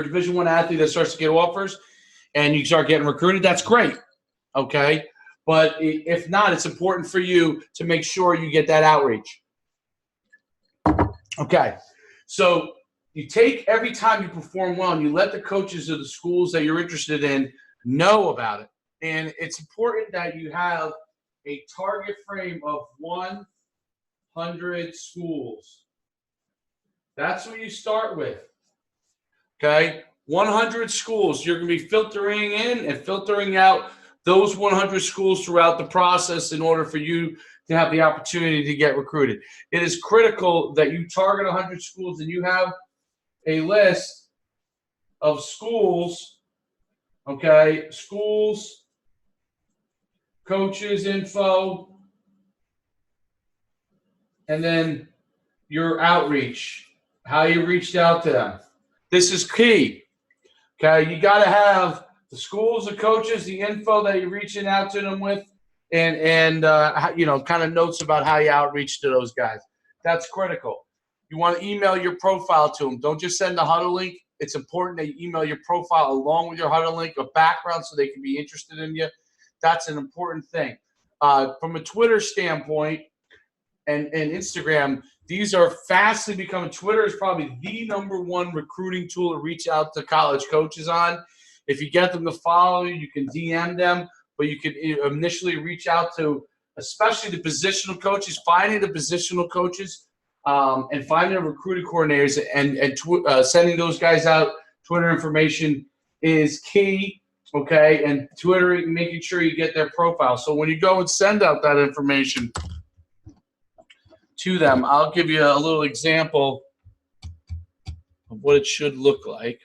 a Division I athlete that starts to get offers and you start getting recruited, that's great, okay? But if not, it's important for you to make sure you get that outreach. Okay, so you take every time you perform well and you let the coaches of the schools that you're interested in know about it. And it's important that you have a target frame of 100 schools. That's what you start with. Okay, 100 schools. You're going to be filtering in and filtering out those 100 schools throughout the process in order for you to have the opportunity to get recruited. It is critical that you target 100 schools and you have a list of schools, okay, schools, coaches info, and then your outreach, how you reached out to them. This is key, okay? You got to have the schools, the coaches, the info that you're reaching out to them with, and you know, kind of notes about how you outreach to those guys. That's critical. You want to email your profile to them. Don't just send the huddle link. It's important that you email your profile along with your huddle link, a background so they can be interested in you. That's an important thing. From a Twitter standpoint and Instagram, these are fastly becoming – Twitter is probably the #1 recruiting tool to reach out to college coaches on. If you get them to follow you, you can DM them, but you can initially reach out to especially the positional coaches, finding the positional coaches and finding the recruiting coordinators and sending those guys out Twitter information is key. Okay, and Twitter, making sure you get their profile. So when you go and send out that information to them, I'll give you a little example of what it should look like.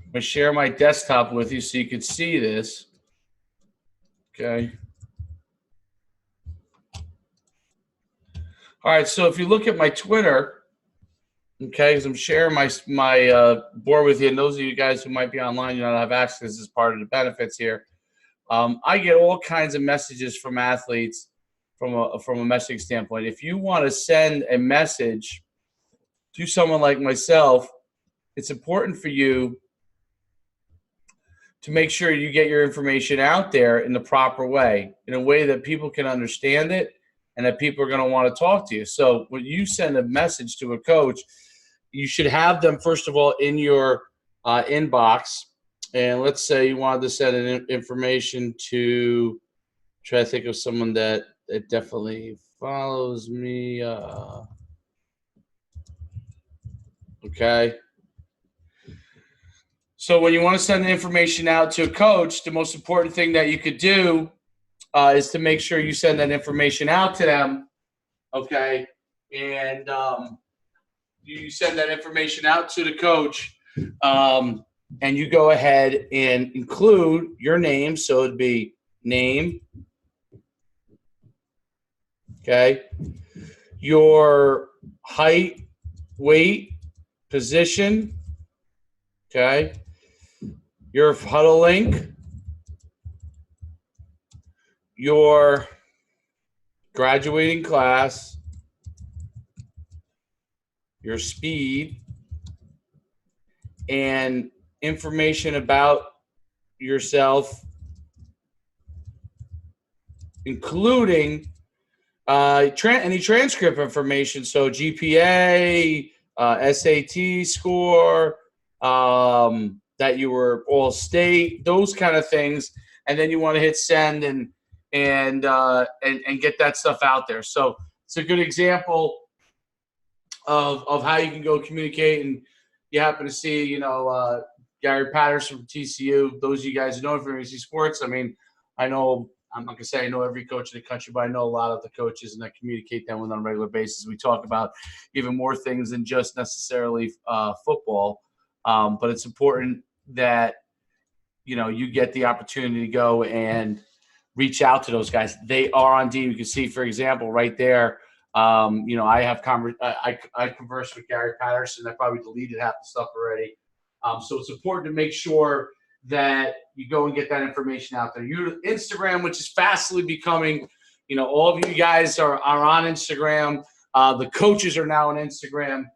I'm going to share my desktop with you so you can see this. Okay. All right, so if you look at my Twitter, okay, because I'm sharing my board with you, and those of you guys who might be online, you don't have access as part of the benefits here. I get all kinds of messages from athletes from a messaging standpoint. If you want to send a message to someone like myself, it's important for you to make sure you get your information out there in the proper way, in a way that people can understand it and that people are going to want to talk to you. So when you send a message to a coach, you should have them, first of all, in your inbox. And let's say you wanted to send an information to, try to think of someone that definitely follows me. Okay. So when you want to send the information out to a coach, the most important thing that you could do is to make sure you send that information out to them, okay? And you send that information out to the coach, and you go ahead and include your name. So it'd be name, okay? Your height, weight, position, okay? Your huddle link, your graduating class, your speed, and information about yourself, including any transcript information, so GPA, SAT score, that you were all state, those kind of things, and then you want to hit send and get that stuff out there. So it's a good example of how you can go communicate. And you happen to see, you know, Gary Patterson from TCU. Those of you guys who know from NC Sports, I mean, I know, I'm not gonna say I know every coach in the country, but I know a lot of the coaches, and I communicate them with on a regular basis. We talk about even more things than just necessarily football. But it's important that, you get the opportunity to go and reach out to those guys. They are on DM. You can see, for example, right there, I have I conversed with Gary Patterson. I probably deleted half the stuff already. So it's important to make sure that you go and get that information out there. Instagram, which is fastly becoming, all of you guys are on Instagram. The coaches are now on Instagram.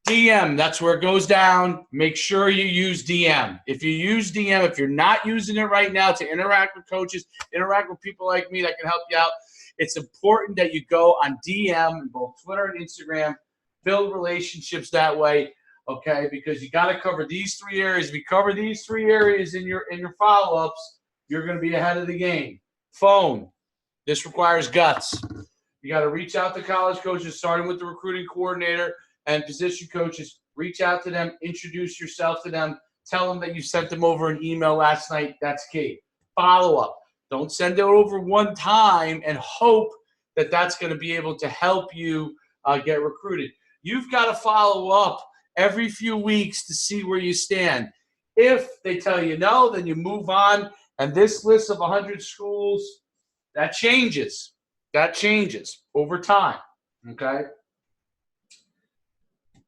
DM, that's where it goes down. Make sure you use DM. If you use DM, if you're not using it right now to interact with coaches, interact with people like me that can help you out, it's important that you go on DM, both Twitter and Instagram, build relationships that way, okay? Because you got to cover these 3 areas. If you cover these 3 areas in your follow-ups, you're going to be ahead of the game. Phone. This requires guts. You got to reach out to college coaches, starting with the recruiting coordinator and position coaches. Reach out to them, introduce yourself to them, tell them that you sent them over an email last night. That's key. Follow up. Don't send it over one time and hope that that's going to be able to help you get recruited. You've got to follow up every few weeks to see where you stand. If they tell you no, then you move on. And this list of 100 schools, that changes. That changes over time, okay?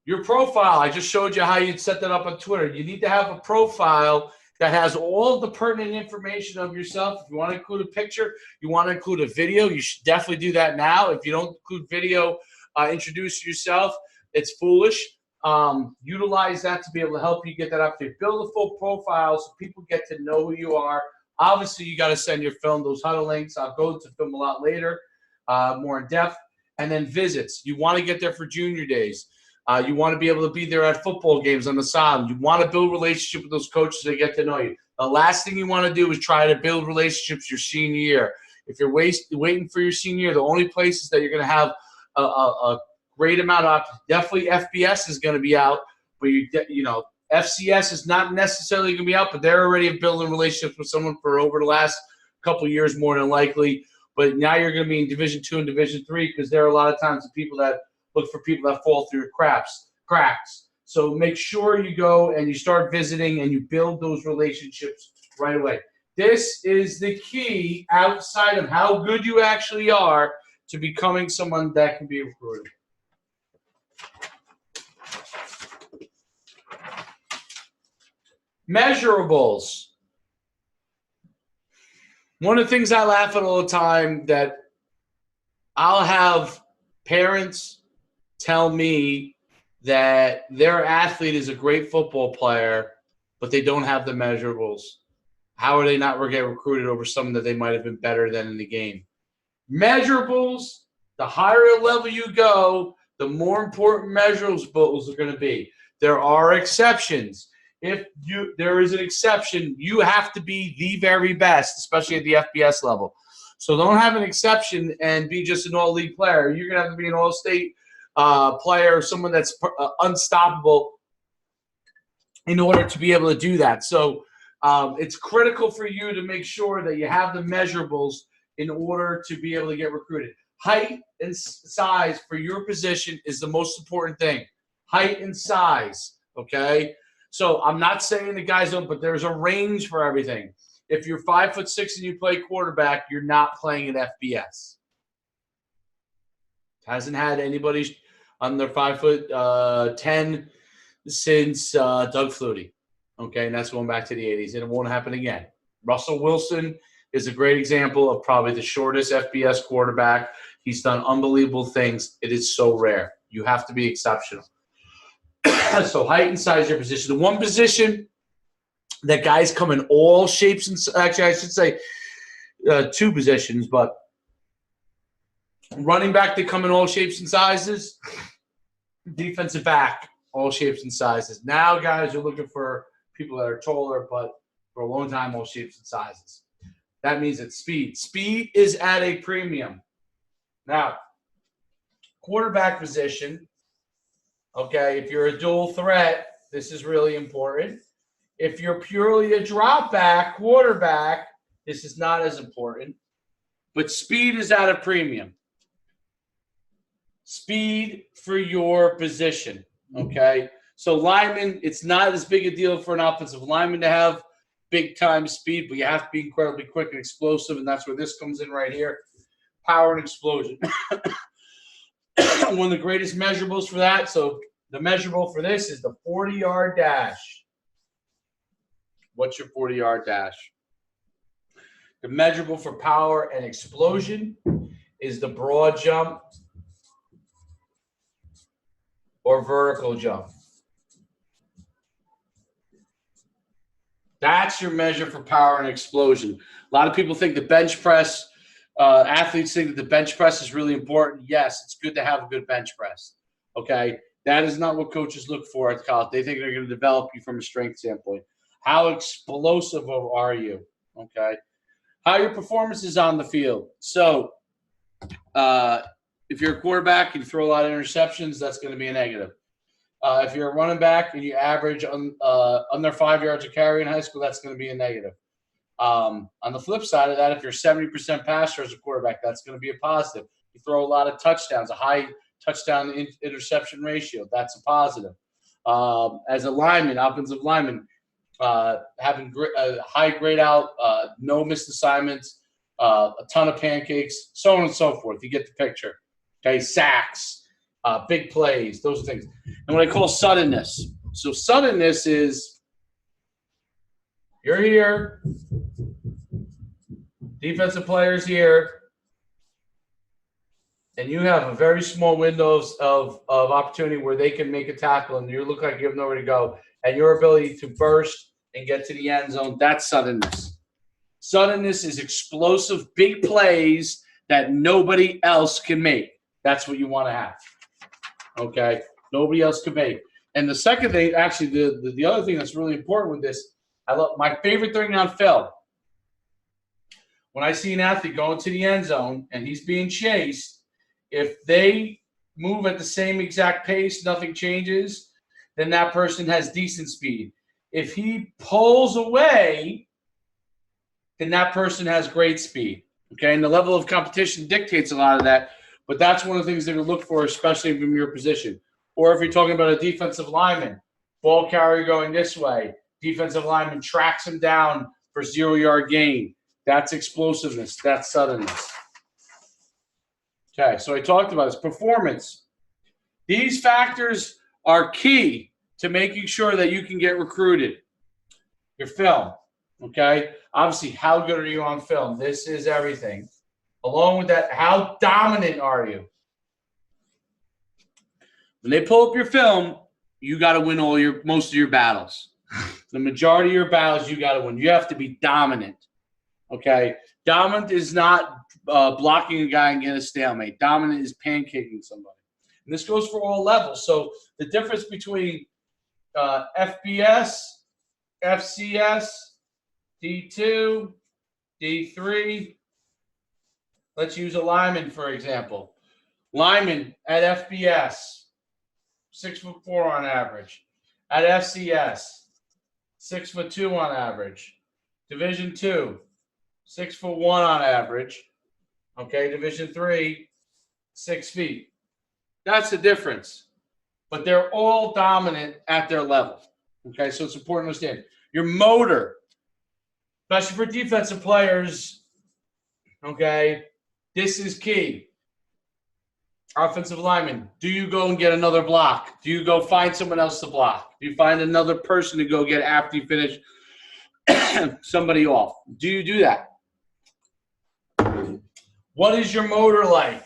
Your profile, I just showed you how you'd set that up on Twitter. You need to have a profile that has all the pertinent information of yourself. If you want to include a picture, you want to include a video, you should definitely do that now. If you don't include video, introduce yourself. It's foolish. Utilize that to be able to help you get that up there. Build a full profile so people get to know who you are. Obviously, you got to send your film, those huddle links. I'll go to film a lot later, more in depth. And then visits. You want to get there for junior days. You want to be able to be there at football games on the side. You want to build relationship with those coaches that get to know you. The last thing you want to do is try to build relationships your senior year. If you're waiting for your senior year, the only places that you're going to have a great amount of – definitely FBS is going to be out. But, FCS is not necessarily going to be out, but they're already building relationships with someone for over the last couple of years more than likely. But now you're going to be in Division II and Division III because there are a lot of times the people that – look for people that fall through cracks. So make sure you go and you start visiting and you build those relationships right away. This is the key outside of how good you actually are to becoming someone that can be recruited. Measurables. One of the things I laugh at all the time that I'll have parents tell me that their athlete is a great football player, but they don't have the measurables. How are they not going to get recruited over someone that they might have been better than in the game? Measurables, the higher level you go, the more important measurables are going to be. There are exceptions. If there is an exception, you have to be the very best, especially at the FBS level. So don't have an exception and be just an all-league player. You're going to have to be an all-state player, someone that's unstoppable in order to be able to do that. So it's critical for you to make sure that you have the measurables in order to be able to get recruited. Height and size for your position is the most important thing. Height and size, okay? So I'm not saying the guys don't, but there's a range for everything. If you're 5'6" and you play quarterback, you're not playing at FBS. Hasn't had anybody under 5'10" since Doug Flutie. Okay, and that's going back to the 80s, and it won't happen again. Russell Wilson is a great example of probably the shortest FBS quarterback. He's done unbelievable things. It is so rare. You have to be exceptional. So height and size your position. The one position that guys come in all shapes and – actually, I should say two positions, but running back, they come in all shapes and sizes. Defensive back, all shapes and sizes. Now guys are looking for people that are taller, but for a long time, all shapes and sizes. That means it's speed. Speed is at a premium. Now, quarterback position, okay, if you're a dual threat, this is really important. If you're purely a drop back quarterback, this is not as important. But speed is at a premium. Speed for your position, okay? So linemen, it's not as big a deal for an offensive lineman to have big-time speed, but you have to be incredibly quick and explosive, and that's where this comes in right here, power and explosion. One of the greatest measurables for that, so the measurable for this is the 40-yard dash. What's your 40-yard dash? The measurable for power and explosion is the broad jump or vertical jump. That's your measure for power and explosion. A lot of people think the bench press, athletes think that the bench press is really important. Yes, it's good to have a good bench press. Okay? That is not what coaches look for at college. They think they're going to develop you from a strength standpoint. How explosive are you? Okay? How your performance is on the field. So, if you're a quarterback and you throw a lot of interceptions, that's going to be a negative. If you're a running back and you average under 5 yards a carry in high school, that's going to be a negative. On the flip side of that, if you're 70% passer as a quarterback, that's going to be a positive. You throw a lot of touchdowns, a high touchdown interception ratio, that's a positive. As a lineman, offensive lineman, having a high grade out, no missed assignments, a ton of pancakes, so on and so forth. You get the picture. Okay, sacks. Big plays, those are things. And what I call suddenness. So suddenness is you're here, defensive player's here, and you have a very small windows of opportunity where they can make a tackle and you look like you have nowhere to go. And your ability to burst and get to the end zone, that's suddenness. Suddenness is explosive, big plays that nobody else can make. That's what you want to have. Okay, nobody else can make. And the second thing, actually, the other thing that's really important with this, I love my favorite thing on film. When I see an athlete go into the end zone and he's being chased, if they move at the same exact pace, nothing changes, then that person has decent speed. If he pulls away, then that person has great speed. Okay, and the level of competition dictates a lot of that. But that's one of the things that we look for, especially from your position. Or if you're talking about a defensive lineman, ball carrier going this way, defensive lineman tracks him down for 0-yard gain. That's explosiveness. That's suddenness. Okay, so I talked about this. Performance. These factors are key to making sure that you can get recruited. Your film. Okay? Obviously, how good are you on film? This is everything. Along with that, how dominant are you? When they pull up your film, you got to win most of your battles. The majority of your battles, you got to win. You have to be dominant. Okay? Dominant is not blocking a guy and getting a stalemate. Dominant is pancaking somebody. And this goes for all levels. So the difference between FBS, FCS, D2, D3, let's use a lineman, for example. Lineman at FBS, 6'4" on average. At FCS, 6'2" on average. Division II, 6'1" on average. Okay, Division III, 6 feet. That's the difference. But they're all dominant at their level. Okay, so it's important to understand. Your motor, especially for defensive players, okay, this is key. Offensive lineman, do you go and get another block? Do you go find someone else to block? Do you find another person to go get after you finish somebody off? Do you do that? What is your motor like?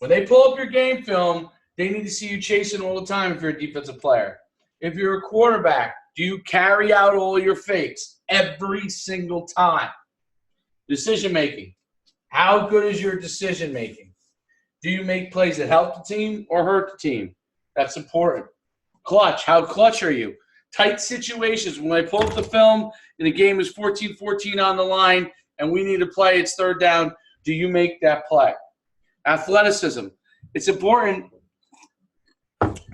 When they pull up your game film, they need to see you chasing all the time if you're a defensive player. If you're a quarterback, do you carry out all your fakes every single time? Decision-making. How good is your decision-making? Do you make plays that help the team or hurt the team? That's important. Clutch. How clutch are you? Tight situations. When I pull up the film and the game is 14-14 on the line and we need to play, it's third down, do you make that play? Athleticism. It's important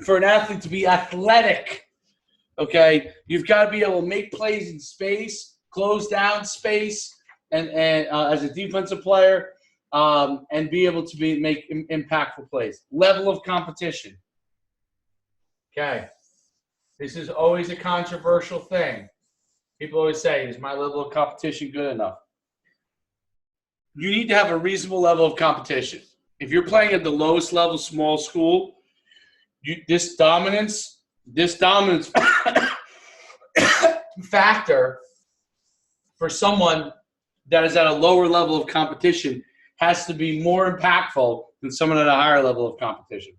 for an athlete to be athletic. Okay? You've got to be able to make plays in space, close down space, and as a defensive player, and be able to make impactful plays. Level of competition. Okay. This is always a controversial thing. People always say, is my level of competition good enough? You need to have a reasonable level of competition. If you're playing at the lowest level, small school, this dominance factor for someone that is at a lower level of competition has to be more impactful than someone at a higher level of competition.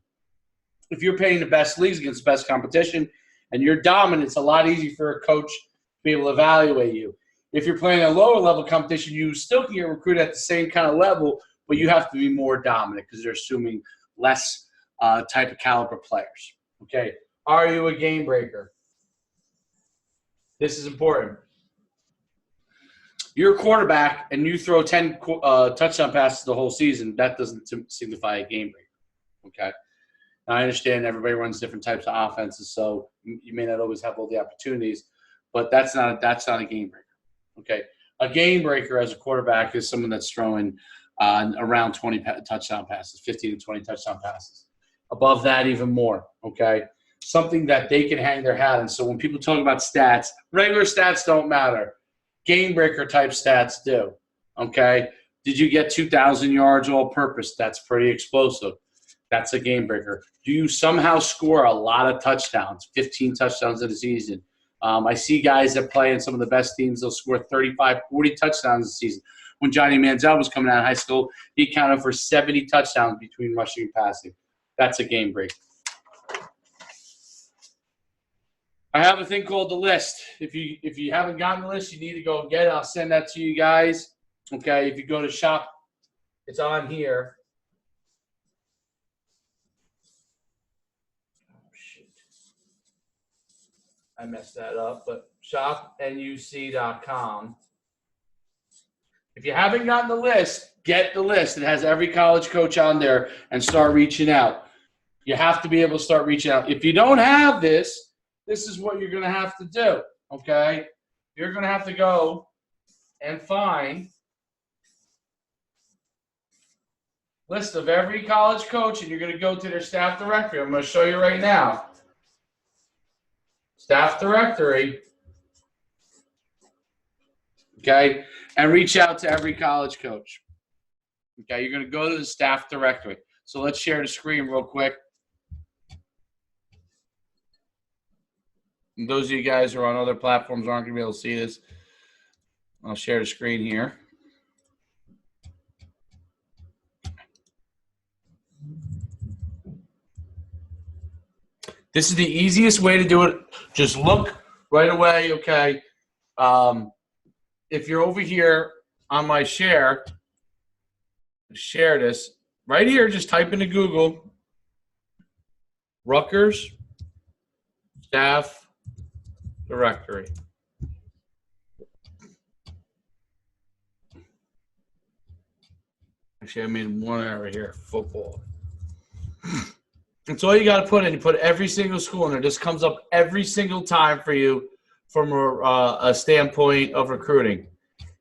If you're playing the best leagues against the best competition and you're dominant, it's a lot easier for a coach to be able to evaluate you. If you're playing a lower level competition, you still can get recruited at the same kind of level, but you have to be more dominant because they're assuming less type of caliber players. Okay, are you a game breaker? This is important. You're a quarterback and you throw 10 touchdown passes the whole season. That doesn't signify a game breaker. Okay. Now, I understand everybody runs different types of offenses, so you may not always have all the opportunities, but that's not a game breaker. Okay. A game breaker as a quarterback is someone that's throwing around 20 touchdown passes, 15 to 20 touchdown passes. Above that, even more. Okay. Something that they can hang their hat on. So when people talk about stats, regular stats don't matter. Game breaker type stats do. Okay. Did you get 2,000 yards all purpose? That's pretty explosive. That's a game breaker. Do you somehow score a lot of touchdowns, 15 touchdowns in a season? I see guys that play in some of the best teams, they'll score 35, 40 touchdowns a season. When Johnny Manziel was coming out of high school, he accounted for 70 touchdowns between rushing and passing. That's a game breaker. I have a thing called the list. If you haven't gotten the list, you need to go get it. I'll send that to you guys. Okay, if you go to shop, it's on here. Oh, shit. I messed that up, but shopnuc.com. If you haven't gotten the list, get the list. It has every college coach on there and start reaching out. You have to be able to start reaching out. If you don't have this, this is what you're going to have to do, okay? You're going to have to go and find a list of every college coach, and you're going to go to their staff directory. I'm going to show you right now. Staff directory, okay? And reach out to every college coach. Okay, you're going to go to the staff directory. So let's share the screen real quick. And those of you guys who are on other platforms aren't going to be able to see this. I'll share the screen here. This is the easiest way to do it. Just look right away, okay? If you're over here on my share this. Right here, just type into Google, Rutgers Staff Directory. Actually, I made one error here, football. That's all you got to put in. You put every single school in there. This comes up every single time for you from a standpoint of recruiting.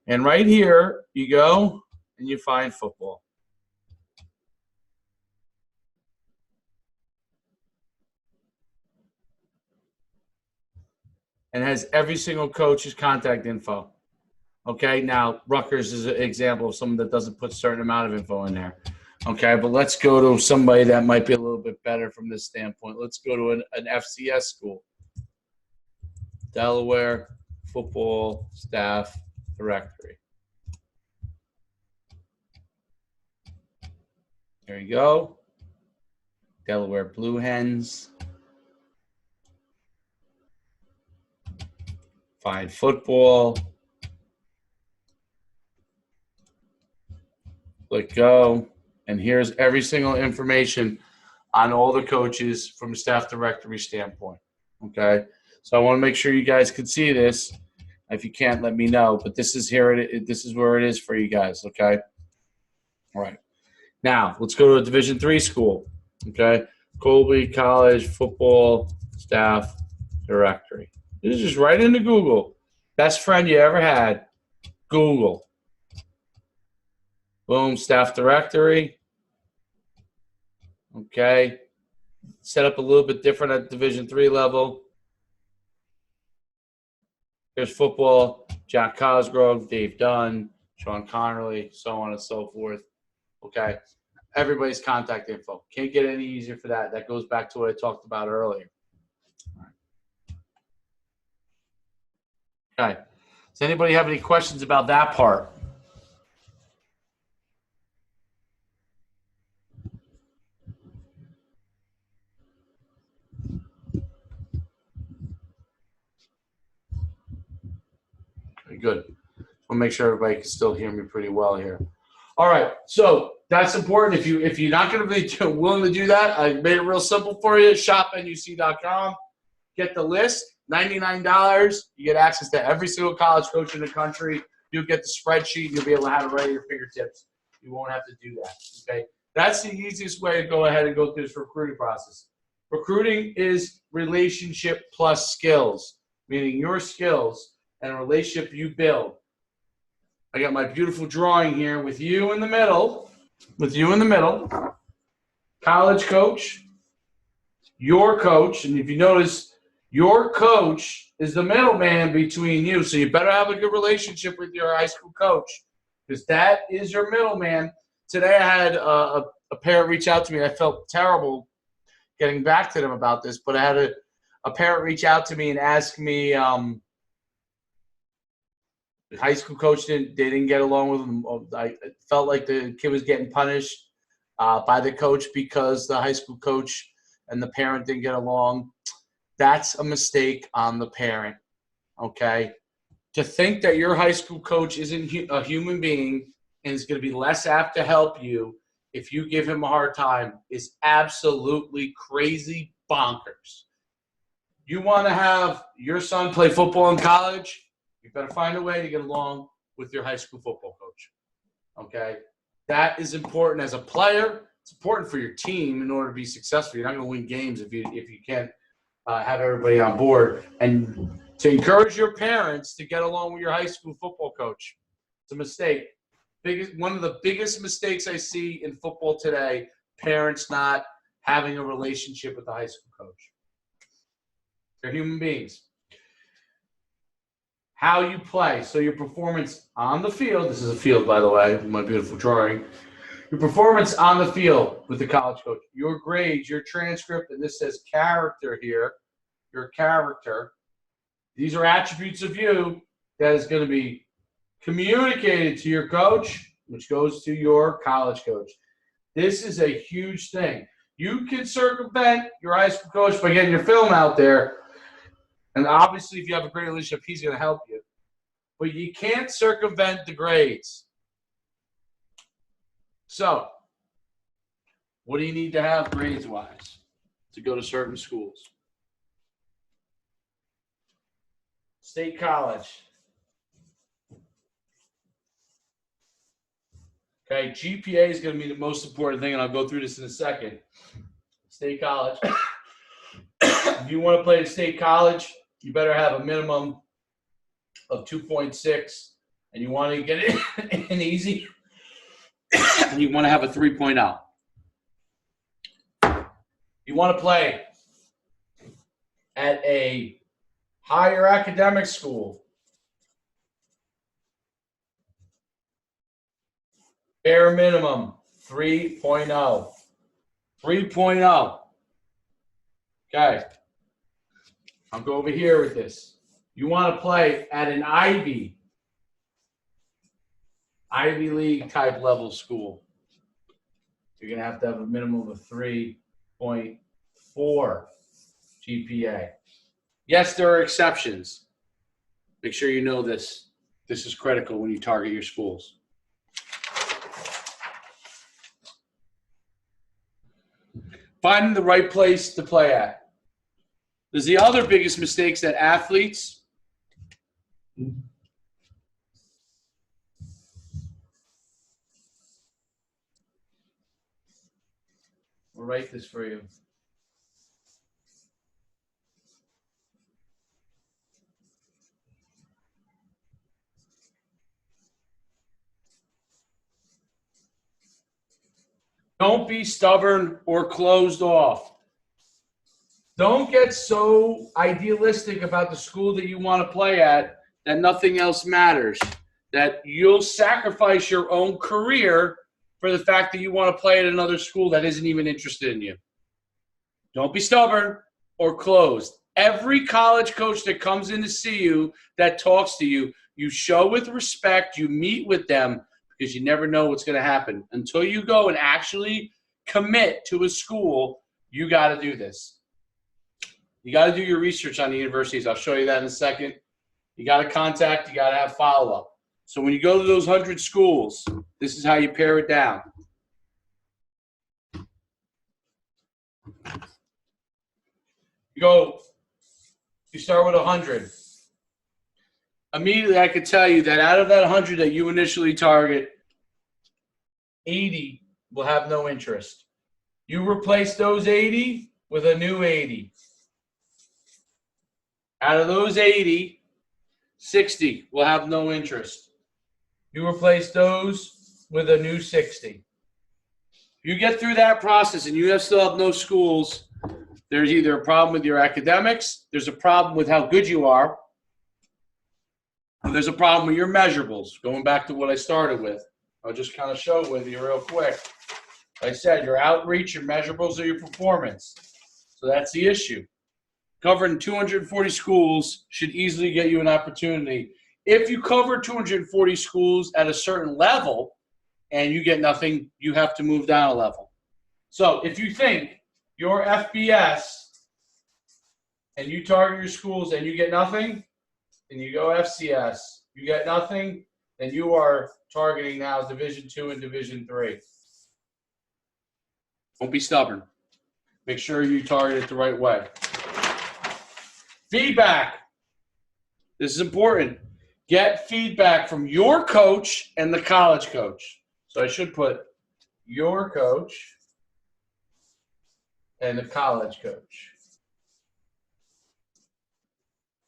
And right here, you go and you find football. And has every single coach's contact info. Okay, now Rutgers is an example of someone that doesn't put a certain amount of info in there. Okay, but let's go to somebody that might be a little bit better from this standpoint. Let's go to an FCS school. Delaware Football Staff Directory. There you go. Delaware Blue Hens. Find football. Click go. And here's every single information on all the coaches from a staff directory standpoint. Okay. So I want to make sure you guys can see this. If you can't, let me know. But this is this is where it is for you guys. Okay. All right. Now let's go to a Division III school. Okay. Colby College Football Staff Directory. This is just right into Google. Best friend you ever had. Google. Boom, staff directory. Okay. Set up a little bit different at Division III level. There's football, Jack Cosgrove, Dave Dunn, Sean Connerly, so on and so forth. Okay. Everybody's contact info. Can't get any easier for that. That goes back to what I talked about earlier. Okay. Does anybody have any questions about that part? Okay, good. I'll make sure everybody can still hear me pretty well here. All right, so that's important. If you're not going to be willing to do that, I made it real simple for you. Shop.nuc.com. Get the list. $99. You get access to every single college coach in the country. You'll get the spreadsheet. You'll be able to have it right at your fingertips. You won't have to do that. Okay, that's the easiest way to go ahead and go through this recruiting process. Recruiting is relationship plus skills, meaning your skills and a relationship you build. I got my beautiful drawing here with you in the middle. College coach, your coach, and if you notice, your coach is the middleman between you. So you better have a good relationship with your high school coach because that is your middleman. Today I had a parent reach out to me. I felt terrible getting back to them about this, but I had a parent reach out to me and ask me, the high school coach didn't get along with him. I felt like the kid was getting punished by the coach because the high school coach and the parent didn't get along. That's a mistake on the parent, okay? To think that your high school coach isn't a human being and is going to be less apt to help you if you give him a hard time is absolutely crazy bonkers. You want to have your son play football in college? You better find a way to get along with your high school football coach, okay? That is important as a player. It's important for your team in order to be successful. You're not going to win games if you can't have everybody on board. And to encourage your parents to get along with your high school football coach, it's a mistake. One of the biggest mistakes I see in football today, parents not having a relationship with the high school coach. They're human beings. How you play. So your performance on the field, this is a field, by the way, my beautiful drawing. Your performance on the field with the college coach, your grades, your transcript, and this says character here, your character. These are attributes of you that is going to be communicated to your coach, which goes to your college coach. This is a huge thing. You can circumvent your high school coach by getting your film out there. And obviously, if you have a great relationship, he's going to help you. But you can't circumvent the grades. So, what do you need to have grades-wise to go to certain schools? State college. Okay, GPA is going to be the most important thing, and I'll go through this in a second. State college. If you want to play at state college, you better have a minimum of 2.6, and you want to get it in easy, and you want to have a 3.0. You want to play at a higher academic school. Bare minimum, 3.0. 3.0. Okay. I'll go over here with this. You want to play at an Ivy League type level school. You're going to have a minimum of 3.4 GPA. Yes, there are exceptions. Make sure you know this. This is critical when you target your schools. Finding the right place to play at. There's the other biggest mistakes that athletes I'll write this for you. Don't be stubborn or closed off. Don't get so idealistic about the school that you want to play at that nothing else matters, that you'll sacrifice your own career for the fact that you want to play at another school that isn't even interested in you. Don't be stubborn or closed. Every college coach that comes in to see you, that talks to you, you show with respect, you meet with them, because you never know what's going to happen. Until you go and actually commit to a school, you got to do this. You got to do your research on the universities. I'll show you that in a second. You got to contact, you got to have follow-up. So when you go to those 100 schools, this is how you pare it down. You start with 100. Immediately, I could tell you that out of that 100 that you initially target, 80 will have no interest. You replace those 80 with a new 80. Out of those 80, 60 will have no interest. You replace those with a new 60. You get through that process and you still have no schools, there's either a problem with your academics, there's a problem with how good you are, or there's a problem with your measurables. Going back to what I started with. I'll just kind of show it with you real quick. Like I said, your outreach, your measurables, or your performance. So that's the issue. Covering 240 schools should easily get you an opportunity. If you cover 240 schools at a certain level and you get nothing, you have to move down a level. So if you think your FBS and you target your schools and you get nothing, and you go FCS, you get nothing, then you are targeting now Division II and Division III. Don't be stubborn. Make sure you target it the right way. Feedback. This is important. Get feedback from your coach and the college coach. So I should put your coach and the college coach.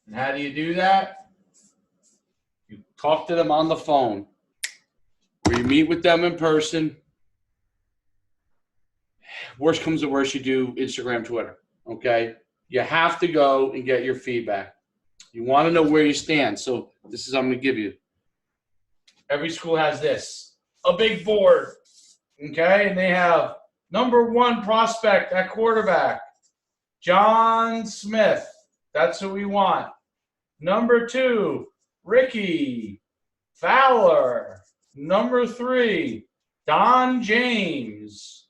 And how do you do that? You talk to them on the phone, or you meet with them in person. Worst comes to worst, you do Instagram, Twitter, okay? You have to go and get your feedback. You want to know where you stand. So this is what I'm going to give you. Every school has this, a big board, okay? And they have number 1 prospect at quarterback, John Smith. That's who we want. Number 2, Ricky Fowler. Number 3, Don James.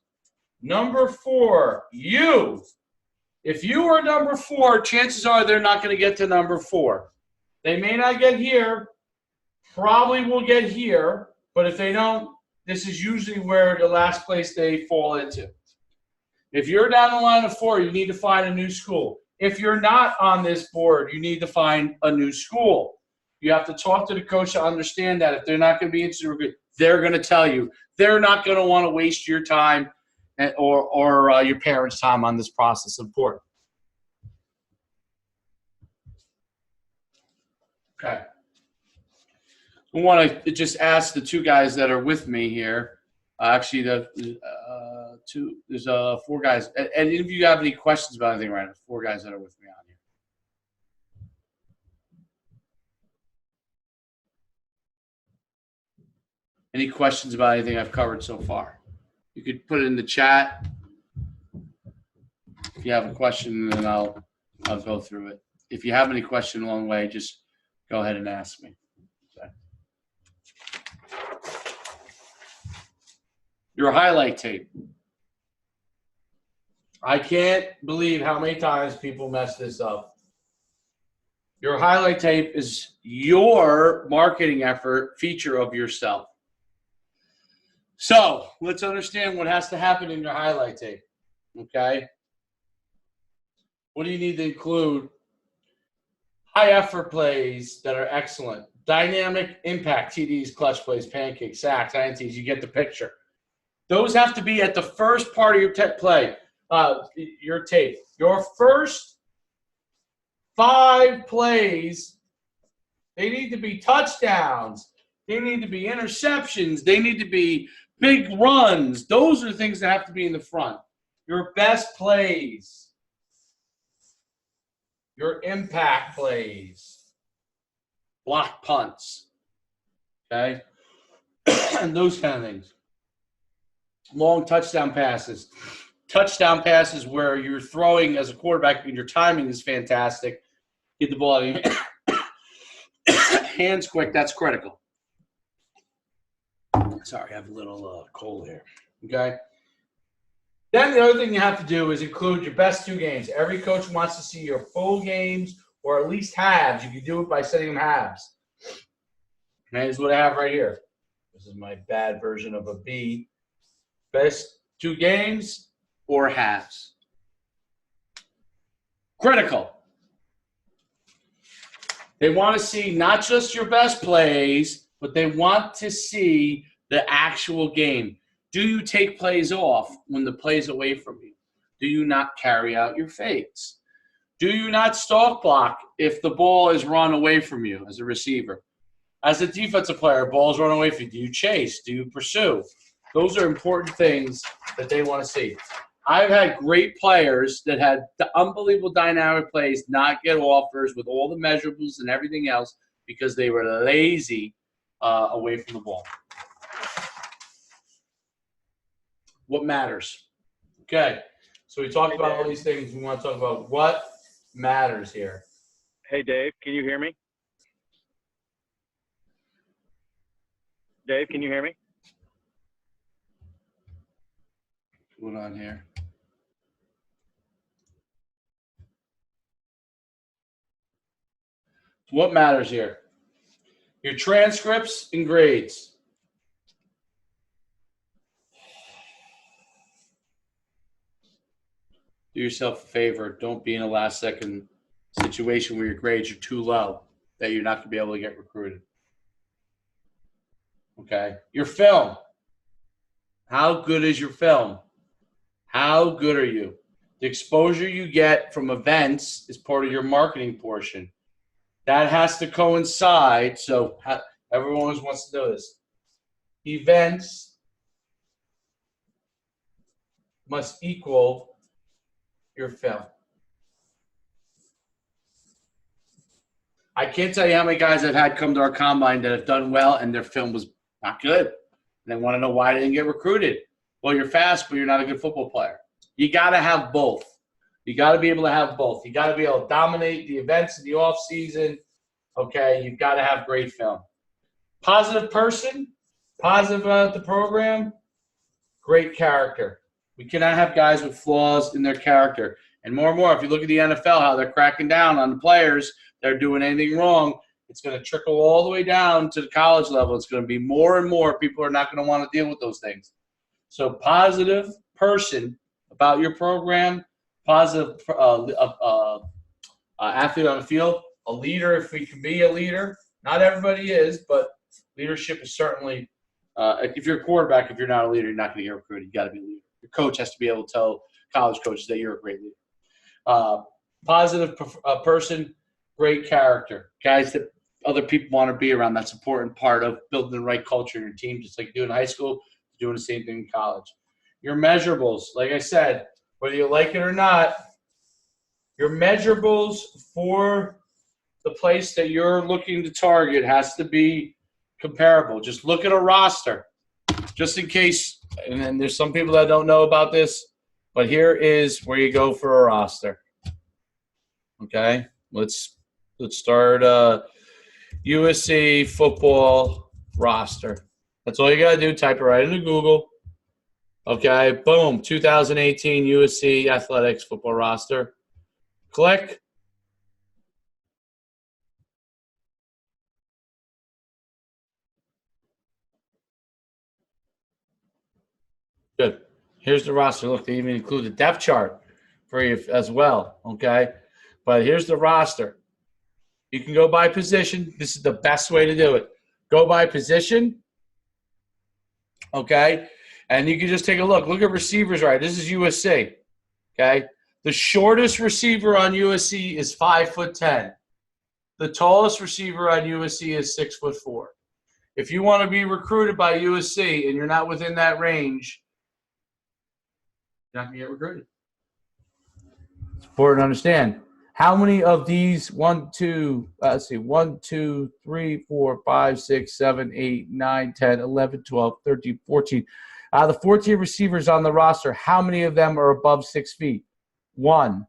Number 4, you. If you are number 4, chances are they're not going to get to number 4. They may not get here, probably will get here, but if they don't, this is usually where the last place they fall into. If you're down the line of 4, you need to find a new school. If you're not on this board, you need to find a new school. You have to talk to the coach to understand that. If they're not going to be interested, they're going to tell you. They're not going to want to waste your time or your parents' time on this process. It's important. Okay. I want to just ask the 2 guys that are with me here. Actually, there's 4 guys. And if you have any questions about anything right now, 4 guys that are with me on here. Any questions about anything I've covered so far? You could put it in the chat. If you have a question, then I'll go through it. If you have any question along the way, just go ahead and ask me. Okay. Your highlight tape. I can't believe how many times people mess this up. Your highlight tape is your marketing effort feature of yourself. So let's understand what has to happen in your highlight tape, okay? What do you need to include? High effort plays that are excellent. Dynamic impact, TDs, clutch plays, pancakes, sacks, INTs, you get the picture. Those have to be at the first part of your play, your tape. Your first 5 plays, they need to be touchdowns. They need to be interceptions. They need to be big runs. Those are the things that have to be in the front. Your best plays. Your impact plays. block punts, okay, and those kind of things. Long touchdown passes. Touchdown passes where you're throwing as a quarterback and your timing is fantastic. Get the ball out of your hands quick. That's critical. Sorry, I have a little cold here. Okay. Then the other thing you have to do is include your best 2 games. Every coach wants to see your full games or at least halves. You can do it by setting them halves. And that is what I have right here. This is my bad version of a B. Best 2 games or halves. Critical. They want to see not just your best plays, but they want to see the actual game. Do you take plays off when the play's away from you? Do you not carry out your fakes? Do you not stalk block if the ball is run away from you as a receiver? As a defensive player, balls run away from you. Do you chase? Do you pursue? Those are important things that they want to see. I've had great players that had the unbelievable dynamic plays not get offers with all the measurables and everything else because they were lazy away from the ball. What matters? Okay, so we talked about all these things. We want to talk about what matters here. Hey, Dave, can you hear me? Dave, can you hear me? What's going on here? What matters here? Your transcripts and grades. Do yourself a favor. Don't be in a last-second situation where your grades are too low that you're not going to be able to get recruited. Okay? Your film. How good is your film? How good are you? The exposure you get from events is part of your marketing portion. That has to coincide. So everyone always wants to know this. Events must equal your film. I can't tell you how many guys I've had come to our combine that have done well and their film was not good. And they want to know why they didn't get recruited. Well, you're fast, but you're not a good football player. You got to have both. You got to be able to have both. You got to be able to dominate the events in the off season. Okay, you've got to have great film. Positive person, positive about the program, great character. We cannot have guys with flaws in their character. And more, if you look at the NFL, how they're cracking down on the players that are doing anything wrong, it's going to trickle all the way down to the college level. It's going to be more and more people are not going to want to deal with those things. So positive person about your program, positive athlete on the field, a leader if we can be a leader. Not everybody is, but leadership is certainly if you're a quarterback, if you're not a leader, you're not going to get recruited. You got to be a leader. Your coach has to be able to tell college coaches that you're a great leader. Positive person, great character. Guys that other people want to be around. That's an important part of building the right culture in your team, just like you do in high school, doing the same thing in college. Your measurables, like I said, whether you like it or not, your measurables for the place that you're looking to target has to be comparable. Just look at a roster, just in case. And then there's some people that don't know about this, but here is where you go for a roster. Okay, let's start USC football roster. That's all you got to do. Type it right into Google. Okay, boom, 2018 USC athletics football roster. Click. Good. Here's the roster. Look, they even include the depth chart for you as well, okay? But here's the roster. You can go by position. This is the best way to do it. Go by position, okay? And you can just take a look. Look at receivers, right? This is USC, okay? The shortest receiver on USC is 5'10". The tallest receiver on USC is 6'4". If you want to be recruited by USC and you're not within that range, you're not going to get recruited. It's important to understand. How many of these 1, 2, 3, 4, 5, 6, 7, 8, 9, 10, 11, 12, 13, 14. Out of the 14 receivers on the roster, how many of them are above 6 feet? 1,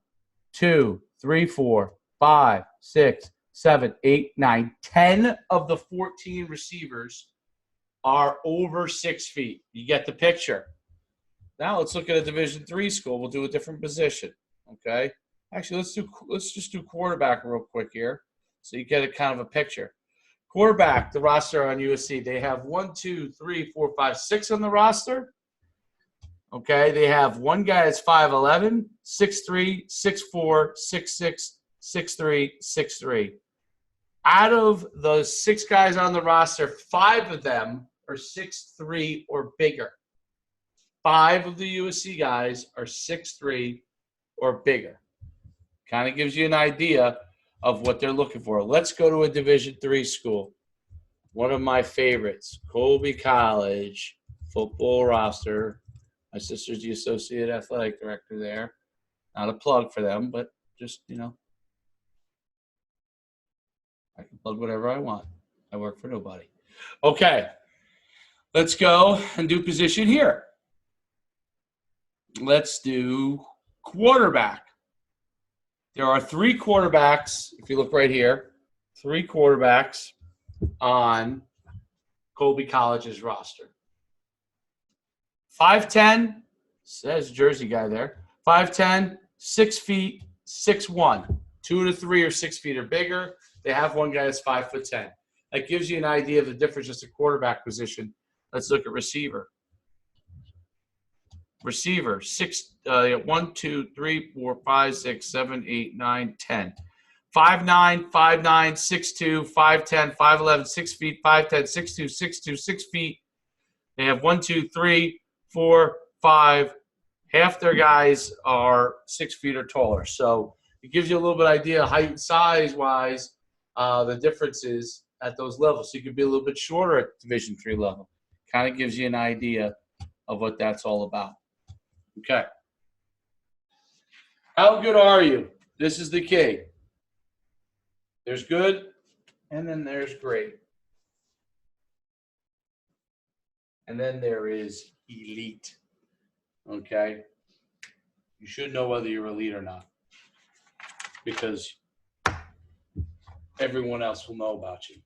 2, 3, 4, 5, 6, 7, 8, 9, 10 of the 14 receivers are over 6 feet. You get the picture. Now let's look at a Division III school. We'll do a different position. Okay. Actually, let's just do quarterback real quick here, so you get a kind of a picture. Quarterback, the roster on USC, they have 1, 2, 3, 4, 5, 6 on the roster. Okay, they have one guy that's 5'11", 6'3", 6'4", 6'6", 6'3", 6'3". Out of those 6 guys on the roster, 5 of them are 6'3" or bigger. 5 of the USC guys are 6'3" or bigger. Kind of gives you an idea of what they're looking for. Let's go to a Division III school. One of my favorites, Colby College football roster. My sister's the associate athletic director there. Not a plug for them, but just, I can plug whatever I want. I work for nobody. Okay, let's go and do position here. Let's do quarterback. There are 3 quarterbacks, if you look right here, 3 quarterbacks on Colby College's roster. 5'10", says Jersey guy there, 5'10", 6 feet, 6'1". 2 to 3 are 6 feet or bigger. They have one guy that's 5'10". That gives you an idea of the difference just at quarterback position. Let's look at receiver. Receiver, 1, 2, 3, 4, 5, 6, 7, 8, 9, 10. 5'9", 5'9", 6'2", 5'10", 5'11", 6 feet, 5'10", 6'2", 6'2", 6 feet. They have 1, 2, 3, 4, 5. Half their guys are 6 feet or taller. So it gives you a little bit idea, height and size-wise, the differences at those levels. So you could be a little bit shorter at Division III level. Kind of gives you an idea of what that's all about. Okay. How good are you? This is the key. There's good, and then there's great. And then there is elite. Okay? You should know whether you're elite or not, because everyone else will know about you.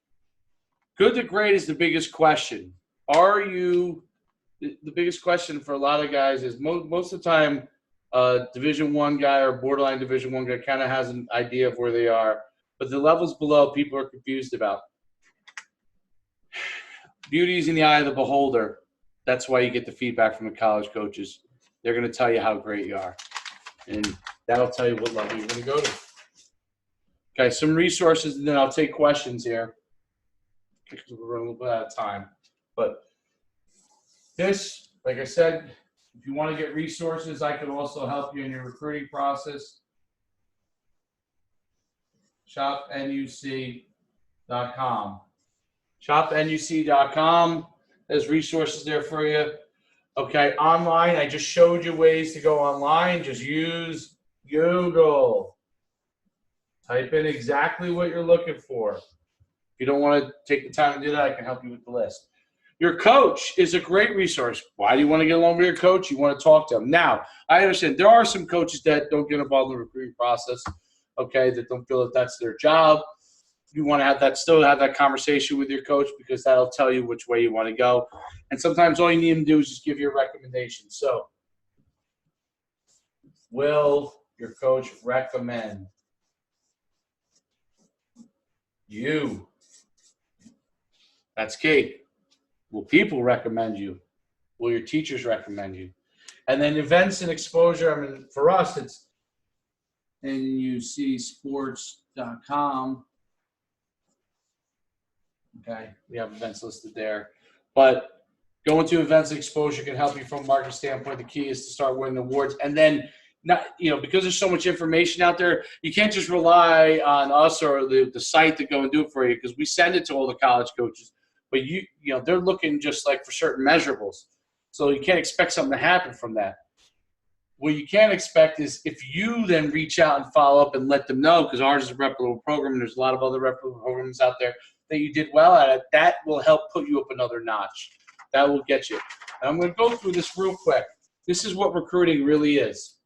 Good to great is the biggest question. Are you – the biggest question for a lot of guys is most of the time Division I guy or borderline Division I guy kind of has an idea of where they are. But the levels below, people are confused about. Beauty is in the eye of the beholder. That's why you get the feedback from the college coaches. They're going to tell you how great you are. And that'll tell you what level you're going to go to. Okay, some resources, and then I'll take questions here, because we're running a little bit out of time. But this, like I said, if you want to get resources, I could also help you in your recruiting process. ShopNUC.com. ShopNUC.com. There's resources there for you. Okay, online, I just showed you ways to go online. Just use Google. Type in exactly what you're looking for. If you don't want to take the time to do that, I can help you with the list. Your coach is a great resource. Why do you want to get along with your coach? You want to talk to them. Now, I understand there are some coaches that don't get involved in the recruiting process, okay, that don't feel that that's their job. You want to have that, still have that conversation with your coach, because that'll tell you which way you want to go. And sometimes all you need to do is just give you a recommendation. So, will your coach recommend you? That's key. Will people recommend you? Will your teachers recommend you? And then events and exposure. I mean, for us, it's nucsports.com. Okay, we have events listed there. But going to events and exposure can help you from a marketing standpoint. The key is to start winning awards. And then, because there's so much information out there, you can't just rely on us or the site to go and do it for you, because we send it to all the college coaches. But they're looking just like for certain measurables. So you can't expect something to happen from that. what you can't expect is if you then reach out and follow up and let them know, because ours is a reputable program and there's a lot of other reputable programs out there that you did well at it, that will help put you up another notch. That will get you. And I'm going to go through this real quick. This is what recruiting really is.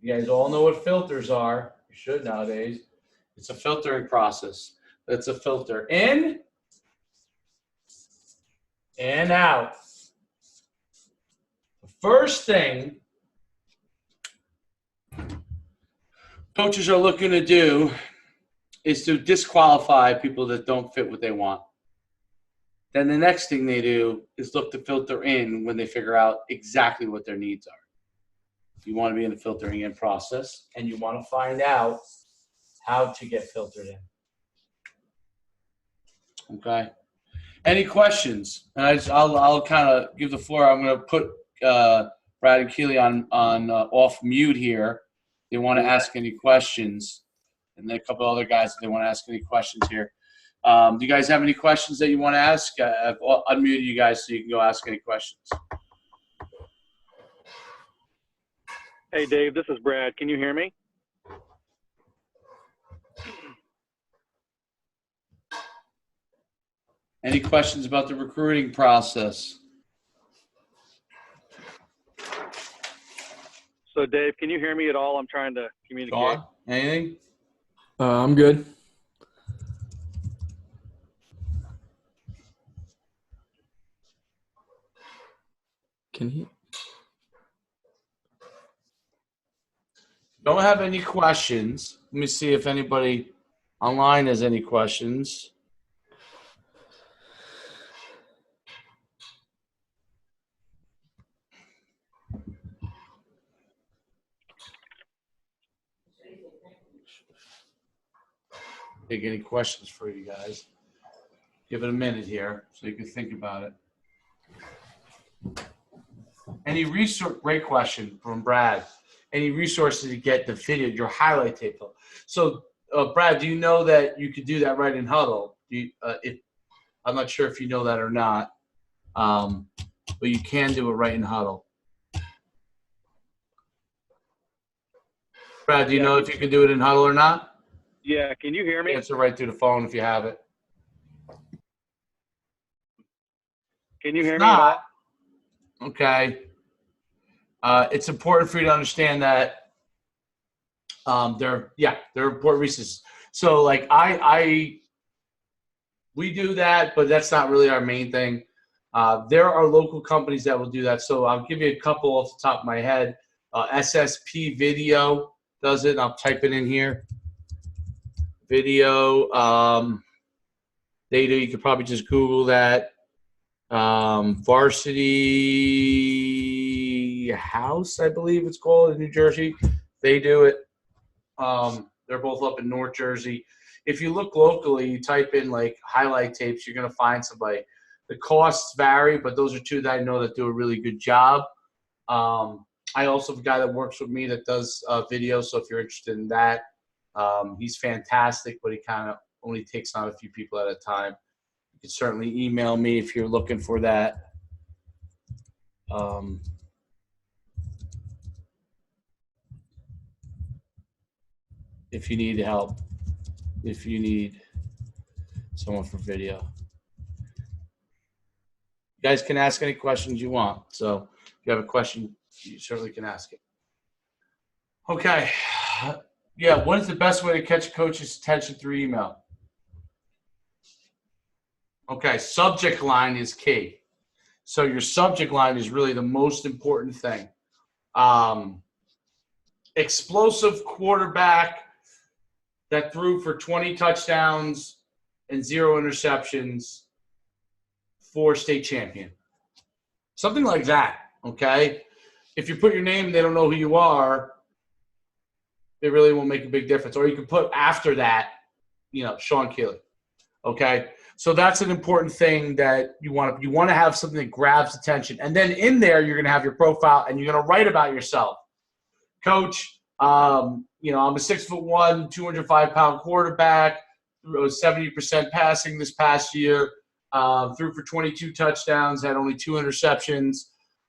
You guys all know what filters are. You should nowadays. It's a filtering process. It's a filter in and out. The first thing coaches are looking to do is to disqualify people that don't fit what they want. Then the next thing they do is look to filter in when they figure out exactly what their needs are. You want to be in the filtering in process, and you want to find out how to get filtered in. Okay. Any questions? And I'll kind of give the floor. I'm going to put Brad and Keely on off mute here. They want to ask any questions, and then a couple other guys if they want to ask any questions here. Do you guys have any questions that you want to ask? I've unmuted you guys so you can go ask any questions. Hey, Dave, this is Brad. Can you hear me? Any questions about the recruiting process? So, Dave, can you hear me at all? I'm trying to communicate. Sean, anything? I'm good. Can he? Don't have any questions. Let me see if anybody online has any questions. Take any questions for you guys. Give it a minute here so you can think about it. Any resource? Great question from Brad. Any resources to get the video, your highlight tape? So, Brad, do you know that you could do that right in Huddle? I'm not sure if you know that or not, but you can do it right in Huddle. Brad, do you know if you can do it in Huddle or not? Yeah, can you hear me? Answer right through the phone if you have it. Can you hear me at all? Okay. It's important for you to understand that they're important resources. So like we do that, but that's not really our main thing. There are local companies that will do that. So I'll give you a couple off the top of my head. SSP Video does it. I'll type it in here. Video. They do. You could probably just Google that. Varsity House, I believe it's called, in New Jersey. They do it. They're both up in North Jersey. If you look locally, you type in like highlight tapes, you're going to find somebody. The costs vary, but those are two that I know that do a really good job. I also have a guy that works with me that does video, so if you're interested in that, he's fantastic, but he kind of only takes on a few people at a time. You can certainly email me if you're looking for that. If you need help, if you need someone for video. You guys can ask any questions you want. So if you have a question, you certainly can ask it. Okay. Yeah, what is the best way to catch a coach's attention through email? Okay, subject line is key. So your subject line is really the most important thing. Explosive quarterback that threw for 20 touchdowns and 0 interceptions for state champion. Something like that, okay? If you put your name and they don't know who you are, it really won't make a big difference. Or you can put after that, Sean Keely, okay? So that's an important thing that you want to have something that grabs attention. And then in there, you're going to have your profile and you're going to write about yourself. Coach, I'm a 6'1", 205-pound quarterback, was 70% passing this past year. Threw for 22 touchdowns, had only 2 interceptions.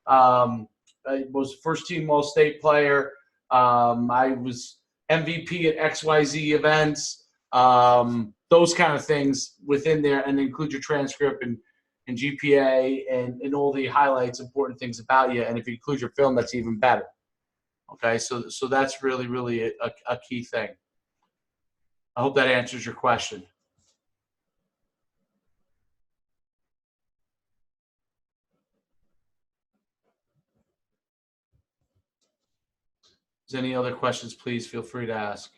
I was first-team All-State player. I was MVP at XYZ events. Those kind of things within there, and include your transcript and GPA and all the highlights, important things about you. And if you include your film, that's even better. Okay, so that's really, really a key thing. I hope that answers your question. If there's any other questions, please feel free to ask.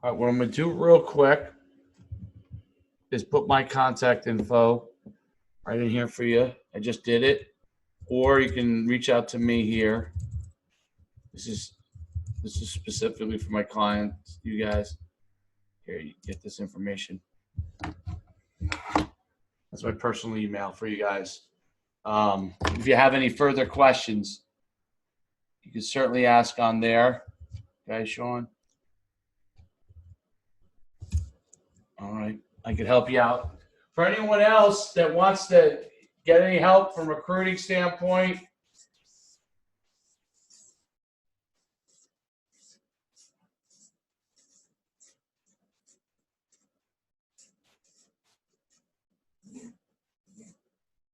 All right, what I'm going to do real quick is put my contact info right in here for you. I just did it. Or you can reach out to me here. This is specifically for my clients, you guys. Here, you get this information. That's my personal email for you guys. If you have any further questions, you can certainly ask on there. Okay, Sean? All right. I could help you out. For anyone else that wants to get any help from a recruiting standpoint,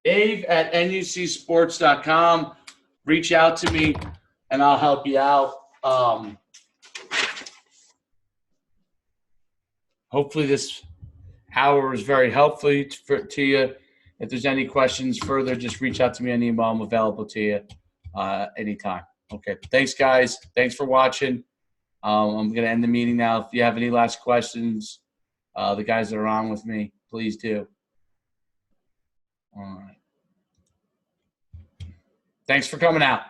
Dave at nucsports.com. Reach out to me, and I'll help you out. Hopefully this hour was very helpful to you. If there's any questions further, just reach out to me on email. I'm available to you anytime. Okay. Thanks, guys. Thanks for watching. I'm going to end the meeting now. If you have any last questions, the guys that are on with me, please do. All right. Thanks for coming out.